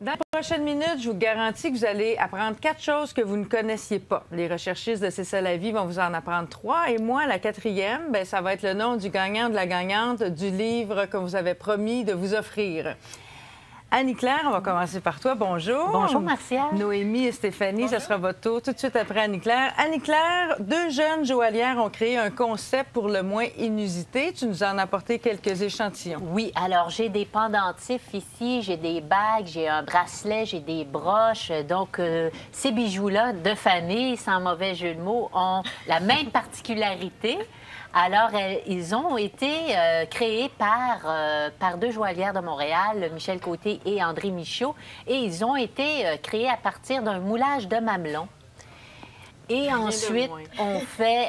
Dans les prochaines minutes, je vous garantis que vous allez apprendre 4 choses que vous ne connaissiez pas. Les recherchistes de C'est ça la vie vont vous en apprendre 3. Et moi, la 4e, bien, ça va être le nom du gagnant, de la gagnante du livre que vous avez promis de vous offrir. Annie-Claire, on va commencer par toi. Bonjour. Bonjour, Martial. Noémie et Stéphanie, ça sera votre tour tout de suite après Annie-Claire. Annie-Claire, 2 jeunes joaillières ont créé un concept pour le moins inusité. Tu nous en as apporté quelques échantillons. Oui, alors j'ai des pendentifs ici, j'ai des bagues, j'ai un bracelet, j'ai des broches. Donc, ces bijoux-là de famille, sans mauvais jeu de mots, ont la même particularité. Alors, ils ont été créés par 2 joaillières de Montréal, Michel Côté et André Michaud, et ils ont été créés à partir d'un moulage de mamelon. Et ensuite,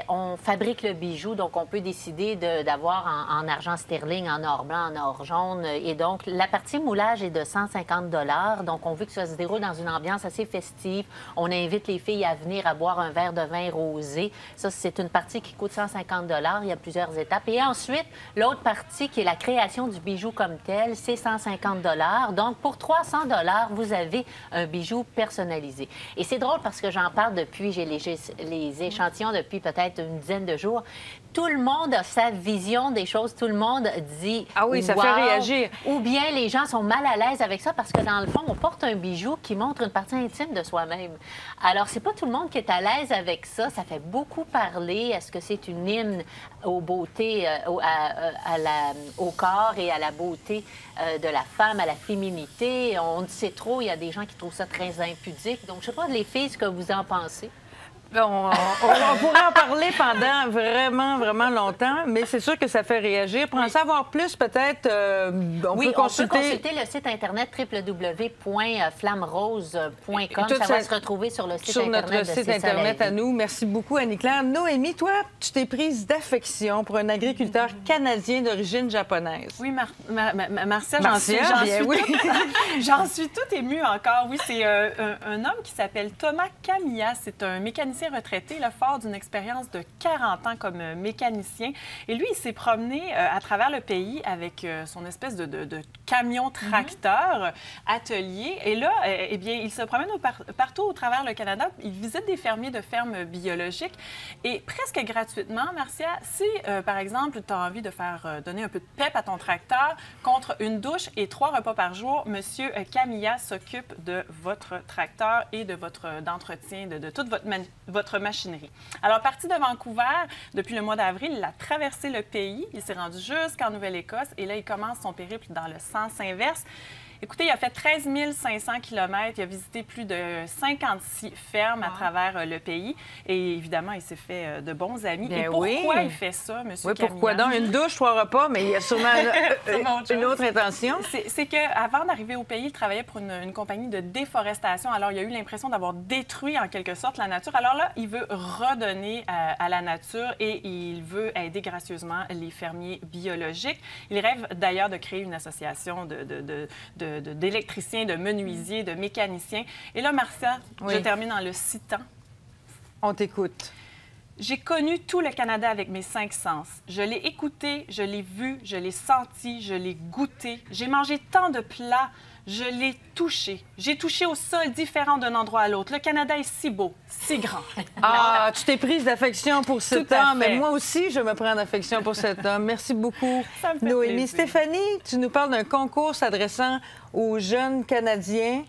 on fabrique le bijou, donc on peut décider d'avoir en argent sterling, en or blanc, en or jaune. Et donc, la partie moulage est de 150 $. Donc, on veut que ça se déroule dans une ambiance assez festive. On invite les filles à venir à boire un verre de vin rosé. Ça, c'est une partie qui coûte 150 $. Il y a plusieurs étapes. Et ensuite, l'autre partie, qui est la création du bijou comme tel, c'est 150 $. Donc, pour 300 $, vous avez un bijou personnalisé. Et c'est drôle parce que j'en parle depuis, j'ai les échantillons depuis peut-être une dizaine de jours. Tout le monde a sa vision des choses. Tout le monde dit « Ah oui, ça wow, fait réagir. » Ou bien les gens sont mal à l'aise avec ça parce que dans le fond, on porte un bijou qui montre une partie intime de soi-même. Alors, c'est pas tout le monde qui est à l'aise avec ça. Ça fait beaucoup parler. Est-ce que c'est une hymne aux beautés, au corps et à la beauté de la femme, à la féminité? On ne sait trop. Il y a des gens qui trouvent ça très impudique. Donc, je sais pas, les filles, ce que vous en pensez. On pourrait en parler pendant vraiment longtemps, mais c'est sûr que ça fait réagir. Pour en savoir plus, peut-être, on peut consulter le site Internet www.flammerose.com. Ça va se retrouver sur le site sur Internet notre site Internet à nous. Merci beaucoup, Annie-Claire. Noémie, toi, tu t'es prise d'affection pour un agriculteur canadien d'origine japonaise. Oui, Martial, j'en suis toute émue encore. Oui, c'est un homme qui s'appelle Thomas Kamiya. C'est un mécanicien retraité, fort d'une expérience de 40 ans comme mécanicien. Et lui, il s'est promené à travers le pays avec son espèce de camion-tracteur atelier. Et là, eh bien, il se promène partout au travers le Canada. Il visite des fermiers de fermes biologiques. Et presque gratuitement, Marcia, si, par exemple, tu as envie de faire donner un peu de pep à ton tracteur contre une douche et 3 repas par jour, M. Kamiya s'occupe de votre tracteur et de d'entretien de toute votre machinerie. Alors, parti de Vancouver, depuis le mois d'avril, il a traversé le pays. Il s'est rendu jusqu'en Nouvelle-Écosse et là, il commence son périple dans le sens inverse. Écoutez, il a fait 13 500 km. Il a visité plus de 56 fermes à travers le pays. Et évidemment, il s'est fait de bons amis. Bien, et pourquoi il fait ça, M. Kamiya? Pourquoi donc? Une douche, 3 repas, mais il y a sûrement une autre intention. C'est qu'avant d'arriver au pays, il travaillait pour une compagnie de déforestation. Alors, il a eu l'impression d'avoir détruit en quelque sorte la nature. Alors là, il veut redonner à la nature et il veut aider gracieusement les fermiers biologiques. Il rêve d'ailleurs de créer une association d'électriciens, de menuisiers, de mécaniciens. Et là, Marcia, je termine en le citant. On t'écoute. J'ai connu tout le Canada avec mes 5 sens. Je l'ai écouté, je l'ai vu, je l'ai senti, je l'ai goûté. J'ai mangé tant de plats, je l'ai touché. J'ai touché au sol différent d'un endroit à l'autre. Le Canada est si beau, si grand. Ah, tu t'es prise d'affection pour cet homme. Mais moi aussi, je me prends d'affection pour cet homme. Merci beaucoup, Noémie. Stéphanie, tu nous parles d'un concours s'adressant aux jeunes Canadiens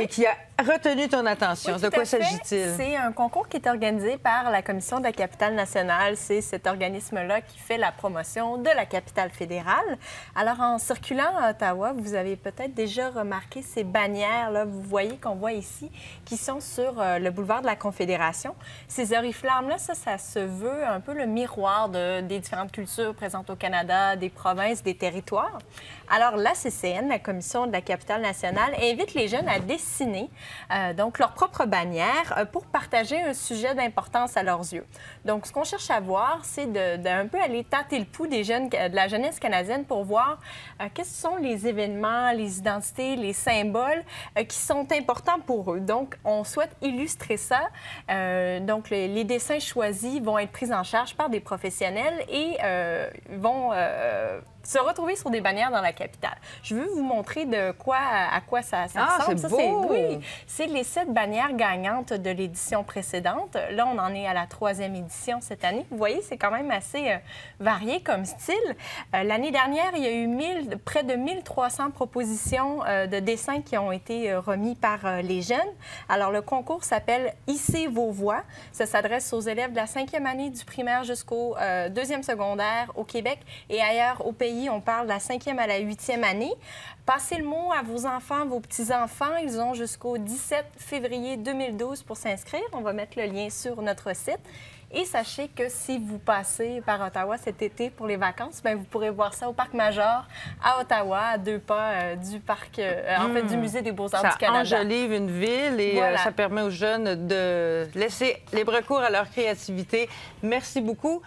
qui a retenu ton attention. Oui, de quoi s'agit-il? C'est un concours qui est organisé par la Commission de la capitale nationale. C'est cet organisme-là qui fait la promotion de la capitale fédérale. Alors, en circulant à Ottawa, vous avez peut-être déjà remarqué ces bannières-là, vous voyez qu'on voit ici, qui sont sur le boulevard de la Confédération. Ces oriflammes-là, ça se veut un peu le miroir des différentes cultures présentes au Canada, des provinces, des territoires. Alors, la CCN, la Commission de la capitale nationale, invite les jeunes à dessiner donc leur propre bannière pour partager un sujet d'importance à leurs yeux. Donc, ce qu'on cherche à voir, c'est d'un peu aller tâter le pouls des jeunes, de la jeunesse canadienne pour voir quels sont les événements, les identités, les symboles qui sont importants pour eux. Donc, on souhaite illustrer ça. Donc, les dessins choisis vont être pris en charge par des professionnels et vont se retrouver sur des bannières dans la capitale. Je veux vous montrer à quoi ça ressemble. C'est beau! C'est les 7 bannières gagnantes de l'édition précédente. Là, on en est à la 3e édition cette année. Vous voyez, c'est quand même assez varié comme style. L'année dernière, il y a eu près de 1300 propositions de dessins qui ont été remis par les jeunes. Alors, le concours s'appelle « Hissez vos voix ». Ça s'adresse aux élèves de la 5e année du primaire jusqu'au 2e secondaire au Québec et ailleurs au pays. On parle de la 5e à la 8e année. Passez le mot à vos enfants, vos petits-enfants. Ils ont jusqu'au 17 février 2012 pour s'inscrire. On va mettre le lien sur notre site. Et sachez que si vous passez par Ottawa cet été pour les vacances, bien, vous pourrez voir ça au Parc Major à Ottawa, à 2 pas du parc, en fait, du Musée des Beaux-Arts du Canada. Ça enjolive une ville et ça permet aux jeunes de laisser libre cours à leur créativité. Merci beaucoup.